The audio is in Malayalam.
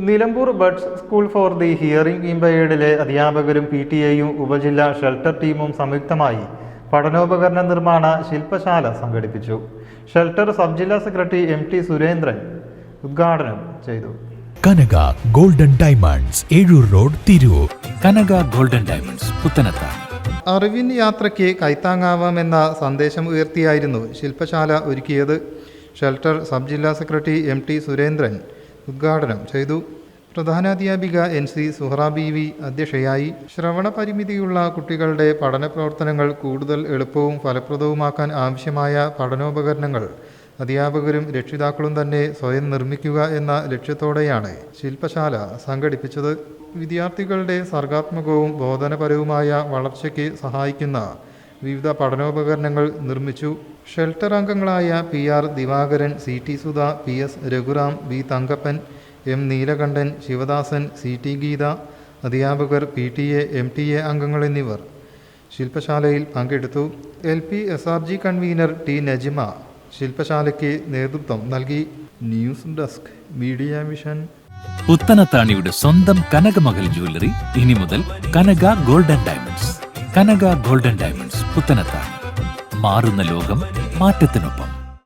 Nilambur buds school for the hearing ഇംപയർഡിലെ അധ്യാപകരും PTA-യും ഉപജില്ലാ ഷെൽട്ടർ ടീമും സംയുക്തമായി പഠനോപകരണ നിർമ്മാണ ശില്പശാല സംഘടിപ്പിച്ചു. ഷെൽട്ടർ സബ് ജില്ലാ സെക്രട്ടറി MT സുരേന്ദ്രൻ ഉദ്ഘാടനം ചെയ്തു. Kanaka golden diamonds, Ezhur road, Tirur. Kanaka golden diamonds, Puthanathani. അറിവിൻ യാത്രയ്ക്ക് കൈത്താങ്ങാവാമെന്ന സന്ദേശം ഉയർത്തിയായിരുന്നു ശില്പശാല ഒരുക്കിയത്. ഷെൽട്ടർ സബ് ജില്ലാ സെക്രട്ടറി MT സുരേന്ദ്രൻ ഉദ്ഘാടനം ചെയ്തു. പ്രധാനാധ്യാപിക NC സുഹറ ബീവി അധ്യക്ഷയായി. ശ്രവണ പരിമിതിയുള്ള കുട്ടികളുടെ പഠന പ്രവർത്തനങ്ങൾ കൂടുതൽ എളുപ്പവും ഫലപ്രദവുമാക്കാൻ ആവശ്യമായ പഠനോപകരണങ്ങൾ അധ്യാപകരും രക്ഷിതാക്കളും തന്നെ സ്വയം നിർമ്മിക്കുക എന്ന ലക്ഷ്യത്തോടെയാണ് ശില്പശാല സംഘടിപ്പിച്ചത്. വിദ്യാർത്ഥികളുടെ സർഗാത്മകവും ബോധനപരവുമായ വളർച്ചയ്ക്ക് സഹായിക്കുന്ന വിവിധ പഠനോപകരണങ്ങൾ നിർമ്മിച്ചു. ഷെൽട്ടർ അംഗങ്ങളായ PR Divakaran, CT Sudha, PS Raghuram, V Thankappan, M Neelakantan, Sivadasan, CT Geetha, അധ്യാപകർ, PTA, MTA അംഗങ്ങൾ എന്നിവർ ശില്പശാലയിൽ പങ്കെടുത്തു. LP SRG convener T Najima ശില്പശാലയ്ക്ക് നേതൃത്വം നൽകി. News desk, media vision. പുത്തനത്താണിയുടെ സ്വന്തം കനകമകൽ ജ്വല്ലറി ഇനി മുതൽ Kanaka golden diamonds. Kanaka golden diamonds, Puthanathani. മാറുന്ന ലോകം, മാറ്റത്തിനൊപ്പം.